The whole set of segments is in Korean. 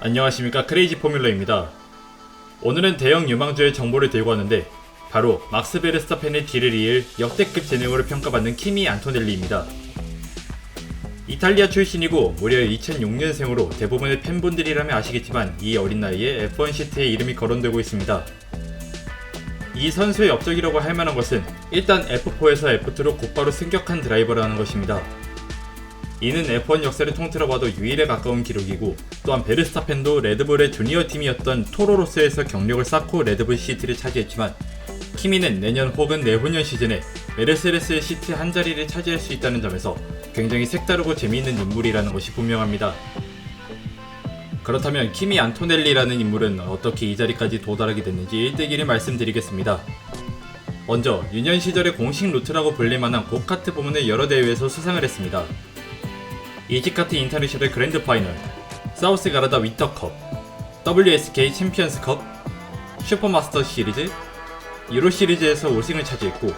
안녕하십니까, 크레이지 포뮬러입니다. 오늘은 대형 유망주의 정보를 들고 왔는데 바로 막스 베르스타펜의 뒤를 이을 역대급 재능으로 평가받는 키미 안토넬리입니다. 이탈리아 출신이고 무려 2006년생으로 대부분의 팬분들이라면 아시겠지만 이 어린 나이에 F1 시트에 이름이 거론되고 있습니다. 이 선수의 업적이라고 할 만한 것은 일단 F4에서 F2로 곧바로 승격한 드라이버라는 것입니다. 이는 F1 역사를 통틀어 봐도 유일에 가까운 기록이고, 또한 베르스타펜도 레드불의 주니어 팀이었던 토로로스에서 경력을 쌓고 레드불 시트를 차지했지만, 키미는 내년 혹은 내후년 시즌에 메르세데스의 시트 한 자리를 차지할 수 있다는 점에서 굉장히 색다르고 재미있는 인물이라는 것이 분명합니다. 그렇다면 키미 안토넬리라는 인물은 어떻게 이 자리까지 도달하게 됐는지 일대기를 말씀드리겠습니다. 먼저 유년 시절의 공식 루트라고 불릴만한 고카트 부문의 여러 대회에서 수상을 했습니다. 이지카트 인터내셔널 그랜드 파이널, 사우스 가라다 윈터컵, WSK 챔피언스컵, 슈퍼마스터 시리즈, 유로 시리즈에서 우승을 차지했고,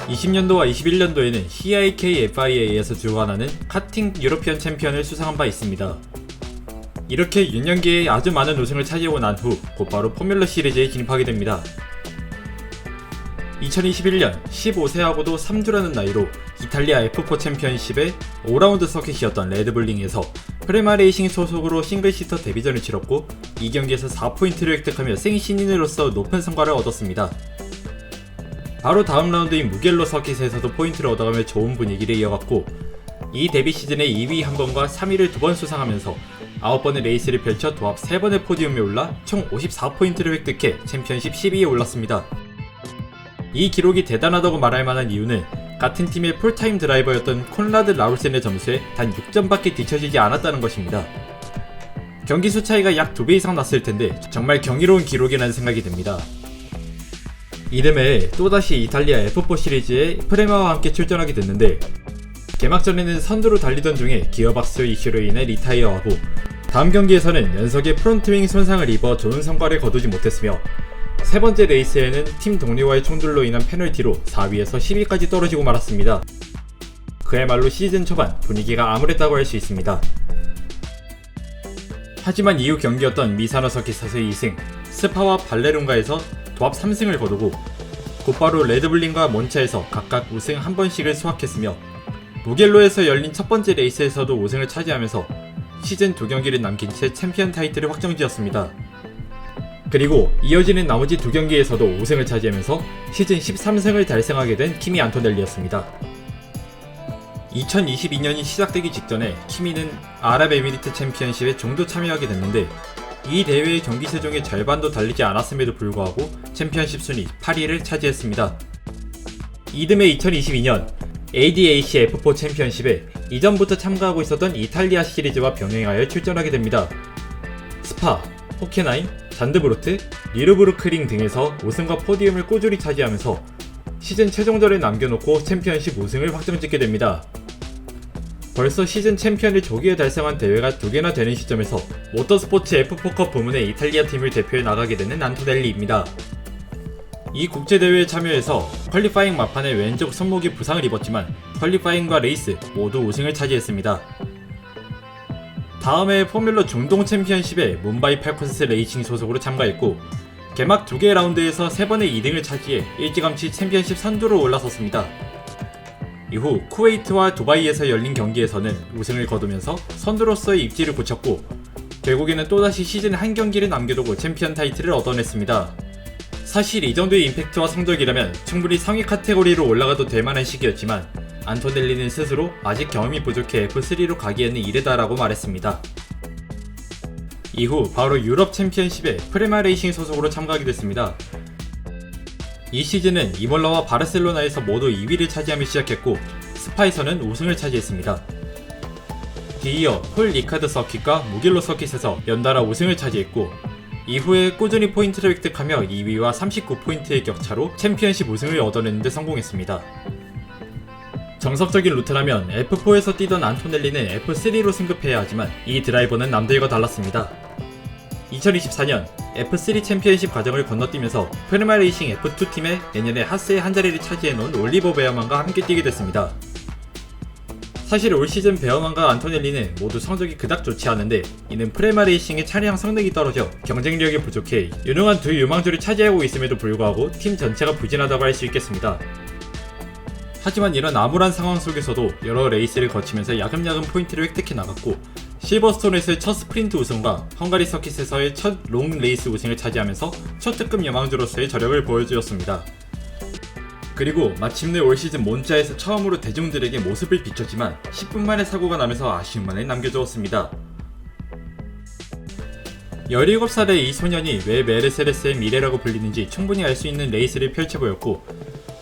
20년도와 21년도에는 CIK FIA에서 주관하는 카팅 유로피언 챔피언을 수상한 바 있습니다. 이렇게 유년기에 아주 많은 우승을 차지하고 난 후 곧바로 포뮬러 시리즈에 진입하게 됩니다. 2021년 15세하고도 3주라는 나이로 이탈리아 F4 챔피언십의 5라운드 서킷이었던 레드불링에서 프레마 레이싱 소속으로 싱글시터 데뷔전을 치렀고, 이 경기에서 4포인트를 획득하며 생신인으로서 높은 성과를 얻었습니다. 바로 다음 라운드인 무겔로 서킷에서도 포인트를 얻어가며 좋은 분위기를 이어갔고, 이 데뷔 시즌에 2위 1번과 3위를 2번 수상하면서 9번의 레이스를 펼쳐 도합 3번의 포디움에 올라 총 54포인트를 획득해 챔피언십 10위에 올랐습니다. 이 기록이 대단하다고 말할 만한 이유는 같은 팀의 풀타임 드라이버였던 콘라드 라울센의 점수에 단 6점밖에 뒤처지지 않았다는 것입니다. 경기 수 차이가 약 2배 이상 났을 텐데 정말 경이로운 기록이라는 생각이 듭니다. 이듬해 또다시 이탈리아 F4 시리즈에 프레마와 함께 출전하게 됐는데, 개막전에는 선두로 달리던 중에 기어박스 이슈로 인해 리타이어하고, 다음 경기에서는 연석의 프론트윙 손상을 입어 좋은 성과를 거두지 못했으며, 세 번째 레이스에는 팀 동료와의 충돌로 인한 페널티로 4위에서 10위까지 떨어지고 말았습니다. 그야말로 시즌 초반 분위기가 암울했다고 할 수 있습니다. 하지만 이후 경기였던 미사노 서킷에서 2승, 스파와 발레룬가에서 도합 3승을 거두고, 곧바로 레드불링과 몬차에서 각각 우승 1번씩을 수확했으며, 무겔로에서 열린 첫 번째 레이스에서도 우승을 차지하면서 시즌 2경기를 남긴 채 챔피언 타이틀을 확정지었습니다. 그리고 이어지는 나머지 2경기에서도 우승을 차지하면서 시즌 13승을 달성하게 된 키미 안토넬리였습니다. 2022년이 시작되기 직전에 키미는 아랍에미리트 챔피언십에 중도 참여하게 됐는데, 이 대회의 경기수 중의 절반도 달리지 않았음에도 불구하고 챔피언십 순위 8위를 차지했습니다. 이듬해 2022년 ADAC F4 챔피언십에 이전부터 참가하고 있었던 이탈리아 시리즈와 병행하여 출전하게 됩니다. 스파, 호켄하임, 잔드브로트, 니르부르크링 등에서 우승과 포디움을 꾸준히 차지하면서 시즌 최종전에 남겨놓고 챔피언십 우승을 확정짓게 됩니다. 벌써 시즌 챔피언을 조기에 달성한 대회가 2개나 되는 시점에서 모터스포츠 F4컵 부문의 이탈리아 팀을 대표해 나가게 되는 안토넬리입니다. 이 국제대회에 참여해서 퀄리파잉 막판에 왼쪽 손목이 부상을 입었지만 퀄리파잉과 레이스 모두 우승을 차지했습니다. 다음해 포뮬러 중동 챔피언십에 뭄바이 팔콘스 레이싱 소속으로 참가했고, 개막 2개 라운드에서 3번의 2등을 차지해 일찌감치 챔피언십 선두로 올라섰습니다. 이후 쿠웨이트와 두바이에서 열린 경기에서는 우승을 거두면서 선두로서의 입지를 굳혔고, 결국에는 또다시 시즌 한 경기를 남겨두고 챔피언 타이틀을 얻어냈습니다. 사실 이 정도의 임팩트와 성적이라면 충분히 상위 카테고리로 올라가도 될 만한 시기였지만, 안토넬리는 스스로 아직 경험이 부족해 F3로 가기에는 이르다라고 말했습니다. 이후 바로 유럽 챔피언십에 프레마 레이싱 소속으로 참가하게 됐습니다. 이 시즌은 이몰라와 바르셀로나에서 모두 2위를 차지하며 시작했고, 스파에서는 우승을 차지했습니다. 뒤이어 폴 리카드 서킷과 무길로 서킷에서 연달아 우승을 차지했고, 이후에 꾸준히 포인트를 획득하며 2위와 39포인트의 격차로 챔피언십 우승을 얻어내는 데 성공했습니다. 정석적인 루트라면 F4에서 뛰던 안토넬리는 F3로 승급해야 하지만 이 드라이버는 남들과 달랐습니다. 2024년 F3 챔피언십 과정을 건너뛰면서 프레마 레이싱 F2 팀에 내년에 하스의 한 자리를 차지해놓은 올리버 베어만과 함께 뛰게 됐습니다. 사실 올 시즌 베어만과 안토넬리는 모두 성적이 그닥 좋지 않은데 이는 프레마 레이싱의 차량 성능이 떨어져 경쟁력이 부족해 유능한 두 유망주를 차지하고 있음에도 불구하고 팀 전체가 부진하다고 할 수 있겠습니다. 하지만 이런 암울한 상황 속에서도 여러 레이스를 거치면서 야금야금 포인트를 획득해 나갔고 실버스톤에서의 첫 스프린트 우승과 헝가리 서킷에서의 첫 롱 레이스 우승을 차지하면서 초특급 유망주로서의 저력을 보여주었습니다. 그리고 마침내 올 시즌 몬자에서 처음으로 대중들에게 모습을 비췄지만 10분 만에 사고가 나면서 아쉬움만을 남겨주었습니다. 17살의 이 소년이 왜 메르세데스의 미래라고 불리는지 충분히 알 수 있는 레이스를 펼쳐보였고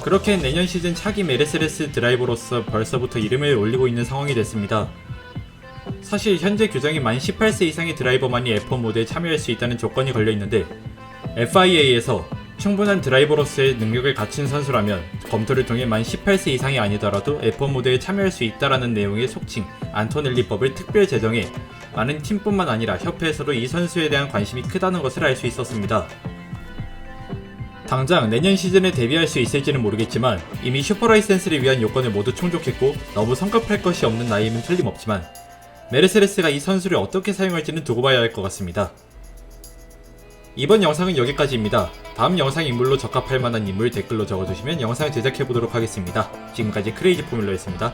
그렇게 내년 시즌 차기 메르세데스 드라이버로서 벌써부터 이름을 올리고 있는 상황이 됐습니다. 사실 현재 규정이 만 18세 이상의 드라이버만이 F1 모드에 참여할 수 있다는 조건이 걸려있는데 FIA에서 충분한 드라이버로서의 능력을 갖춘 선수라면 검토를 통해 만 18세 이상이 아니더라도 F1 모드에 참여할 수 있다라는 내용의 속칭 안토넬리법을 특별 제정해 많은 팀뿐만 아니라 협회에서도 이 선수에 대한 관심이 크다는 것을 알 수 있었습니다. 당장 내년 시즌에 데뷔할 수 있을지는 모르겠지만 이미 슈퍼라이센스를 위한 요건을 모두 충족했고 너무 성급할 것이 없는 나이임은 틀림없지만 메르세데스가 이 선수를 어떻게 사용할지는 두고 봐야 할 것 같습니다. 이번 영상은 여기까지입니다. 다음 영상 인물로 적합할 만한 인물 댓글로 적어주시면 영상 제작해보도록 하겠습니다. 지금까지 크레이지 포뮬러였습니다.